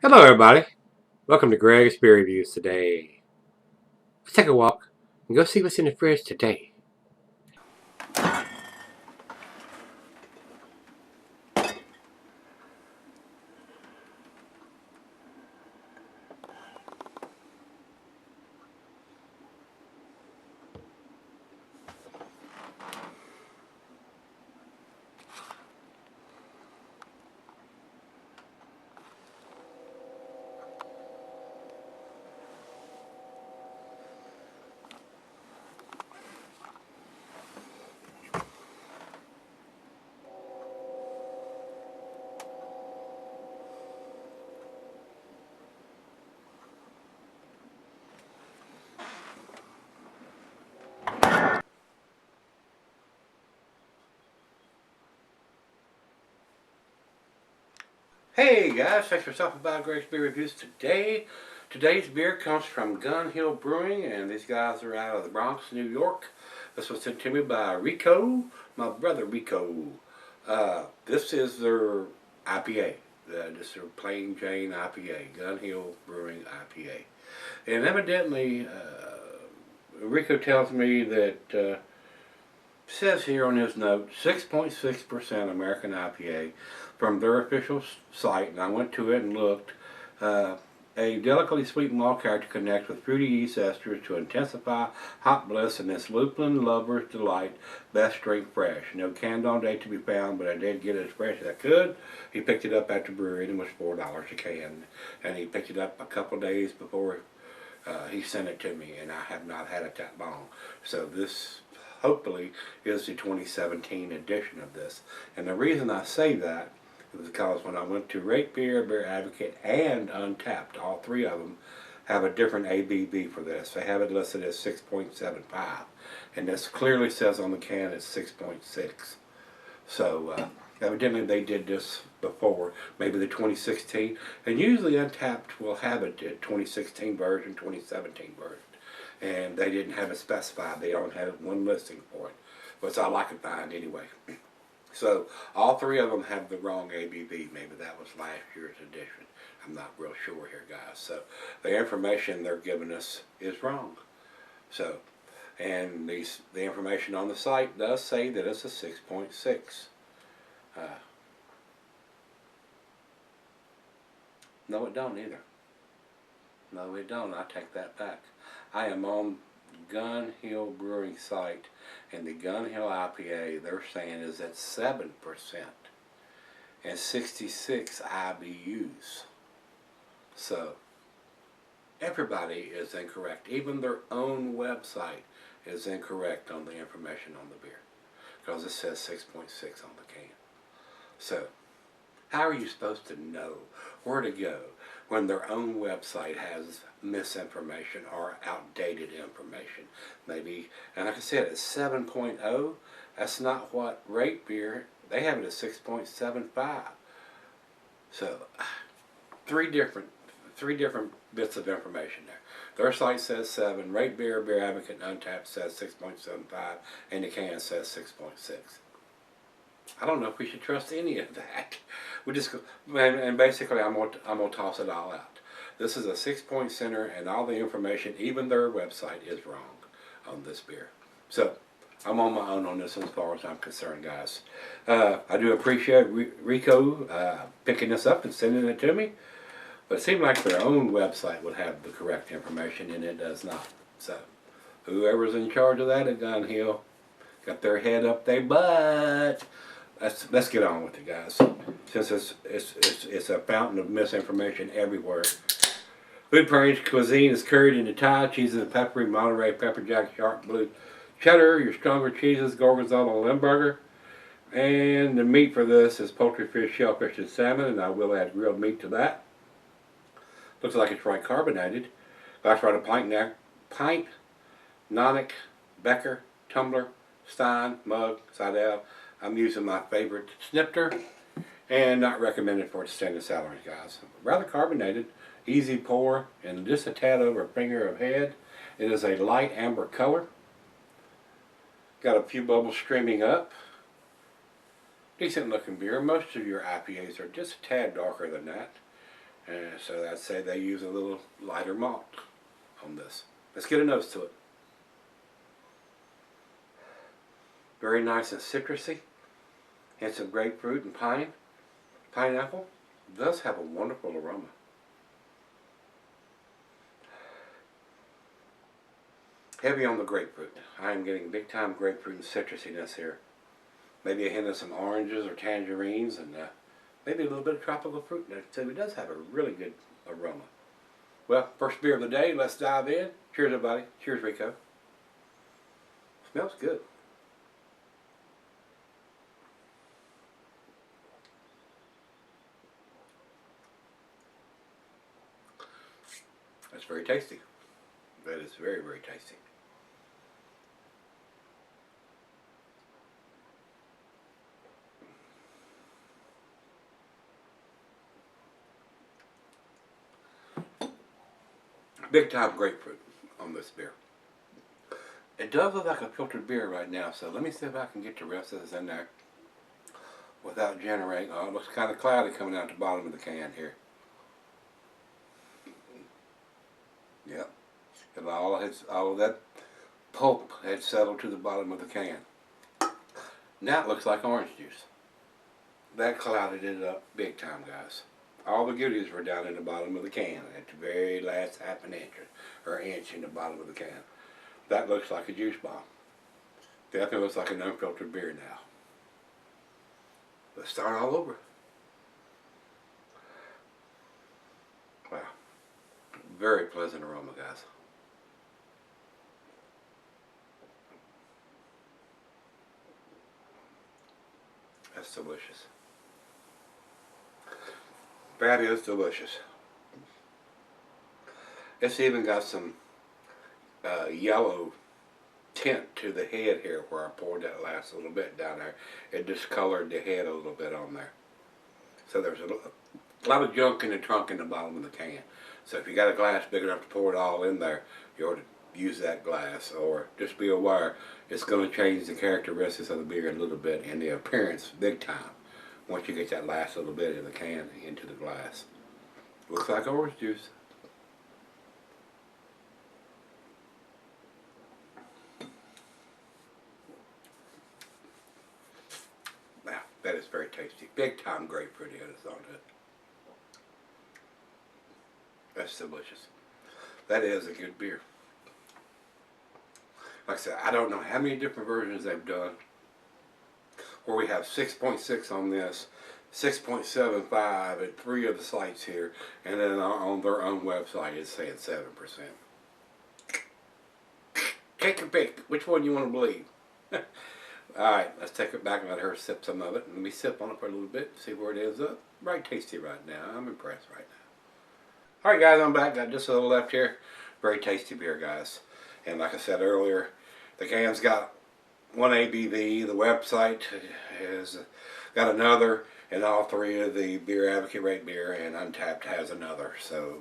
Hello, everybody. Welcome to Gregsbeerreviews today. Let's take a walk and go see what's in the fridge today. Hey guys, thanks for stopping by Gregsbeerreviews today. Today's beer comes from Hill Brewing, and these guys are out of the Bronx, New York. This was sent to me by Rico, my brother Rico. This is their IPA. Just their plain Jane IPA, Hill Brewing IPA. And evidently, Rico tells me that says here on his note 6.6% American IPA from their official site, and I went to it and looked. A delicately sweet malt character connects with fruity yeast esters to intensify hop bliss and this lupulin lover's delight. Best drink fresh. No canned on date to be found, but I did get it as fresh as I could. He picked it up at the brewery and it was $4 a can, and he picked it up a couple days before he sent it to me, and I have not had it that long. So this hopefully is the 2017 edition of this. And the reason I say that is because when I went to Rate Beer, Beer Advocate, and Untapped, all three of them have a different ABV for this. They have it listed as 6.75, and this clearly says on the can it's 6.6. So evidently they did this before, maybe the 2016, and usually Untapped will have it at 2016 version, 2017 version, and they didn't have it specified. They don't have one listing for it, which all I could find anyway. So all three of them have the wrong ABV. Maybe that was last year's edition. I'm not real sure here, guys. So the information they're giving us is wrong. So, and the information on the site does say that it's a 6.6. No, it don't either. No, it don't. I take that back. I am on Hill Brewing site, and the Hill IPA they're saying is at 7% and 66 IBUs. So everybody is incorrect. Even their own website is incorrect on the information on the beer, because it says 6.6 on the can. So how are you supposed to know where to go when their own website has misinformation or outdated information? Maybe, and like I said, it's 7.0. That's not what Rate Beer, they have it at 6.75. So three different bits of information there. Their site says 7, Rate Beer, Beer Advocate, and Untapped says 6.75, and the can says 6.6. I don't know if we should trust any of that. We just and basically I'm gonna toss it all out. This is a 6-point center, and all the information, even their website, is wrong on this beer. So I'm on my own on this as far as I'm concerned, guys. I do appreciate Rico picking this up and sending it to me, but it seemed like their own website would have the correct information, and it does not. So whoever's in charge of that at Gun Hill got their head up their butt. Let's get on with it, guys. Since it's a fountain of misinformation everywhere. Food Prange cuisine is curried into Thai cheeses and peppery, Monterey, pepper jack, sharp blue, cheddar, your stronger cheeses, gorgonzola, Limburger. And the meat for this is poultry, fish, shellfish, and salmon, and I will add grilled meat to that. Looks like it's right carbonated. Glass right a pint, Nonic, Becker, tumbler, stein, mug, Sidel. I'm using my favorite snifter, and not recommended for stainless salaries, guys. Rather carbonated, easy pour, and just a tad over a finger of head. It is a light amber color. Got a few bubbles streaming up. Decent looking beer. Most of your IPAs are just a tad darker than that. And so I'd say they use a little lighter malt on this. Let's get a nose to it. Very nice and citrusy. Hints of grapefruit and pineapple. It does have a wonderful aroma. Heavy on the grapefruit. I am getting big time grapefruit and citrusiness here. Maybe a hint of some oranges or tangerines, and maybe a little bit of tropical fruit. So it does have a really good aroma. Well, first beer of the day, let's dive in. Cheers, everybody. Cheers, Rico. Smells good. That's very tasty. That is very, very tasty. Big time grapefruit on this beer. It does look like a filtered beer right now, so let me see if I can get the rest of this in there without generating. Oh, it looks kind of cloudy coming out the bottom of the can here. Yep. And all of that pulp had settled to the bottom of the can. Now it looks like orange juice. That clouded it up big time, guys. All the goodies were down in the bottom of the can at the very last half an inch or inch in the bottom of the can. That looks like a juice bomb. Definitely looks like an unfiltered beer now. Let's start all over. Wow. Very pleasant aroma, guys. That's delicious. That is delicious. It's even got some yellow tint to the head here where I poured that last little bit down there. It discolored the head a little bit on there. So there's a lot of junk in the trunk in the bottom of the can. So if you got a glass big enough to pour it all in there, you ought to use that glass. Or just be aware, it's going to change the characteristics of the beer a little bit and the appearance big time once you get that last little bit of the can into the glass. Looks like orange juice. Wow, that is very tasty. Big time grapefruit is on it. That's delicious. That is a good beer. Like I said, I don't know how many different versions they've done where we have 6.6 on this, 6.75 at 3 of the sites here, and then on their own website it's saying 7%. Take your pick. Which one you want to believe? Alright, let's take it back and let her sip some of it. And let me sip on it for a little bit, see where it ends up. Very tasty right now. I'm impressed right now. Alright guys, I'm back. Got just a little left here. Very tasty beer, guys. And like I said earlier, the can's got one ABV. The website has got another, and all 3 of the Beer Advocate rate beer, and Untapped has another. So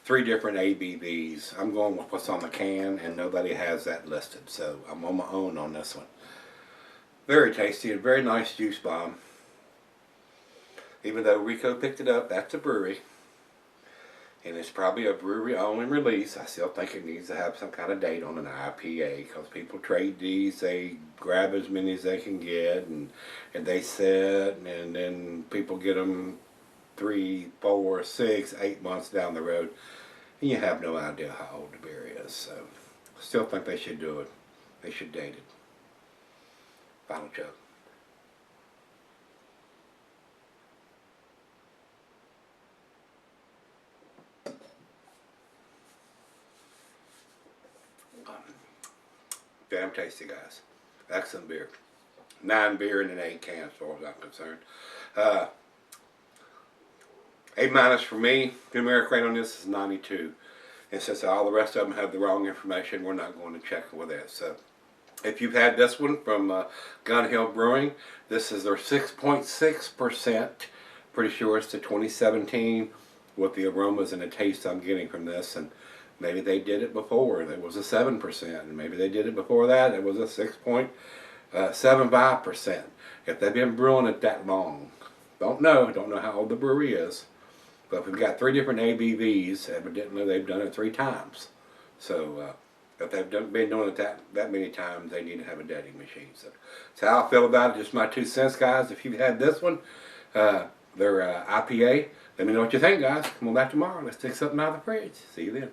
3 different ABVs. I'm going with what's on the can, and nobody has that listed. So I'm on my own on this one. Very tasty, a very nice juice bomb. Even though Rico picked it up, that's a brewery. And it's probably a brewery-only release. I still think it needs to have some kind of date on an IPA, because people trade these, they grab as many as they can get, and they sit, and then people get them 3, 4, 6, 8 months down the road, and you have no idea how old the beer is. So I still think they should do it. They should date it. Final chug. Damn tasty, guys. Excellent beer. 9 beer and an 8 can as far as I'm concerned. A- for me. The numeric rate on this is 92. And since all the rest of them have the wrong information, we're not going to check with that. So if you've had this one from Hill Brewing, this is their 6.6%. Pretty sure it's the 2017 with the aromas and the taste I'm getting from this. And maybe they did it before. It was a 7%. And maybe they did it before that. It was a 6.75%. If they've been brewing it that long. Don't know how old the brewery is. But we've got 3 different ABVs. Evidently, they've done it 3 times. So if they've been doing it that many times, they need to have a dating machine. So that's how I feel about it. Just my 2 cents, guys. If you've had this one, their IPA, let me know what you think, guys. Come on back tomorrow. Let's take something out of the fridge. See you then.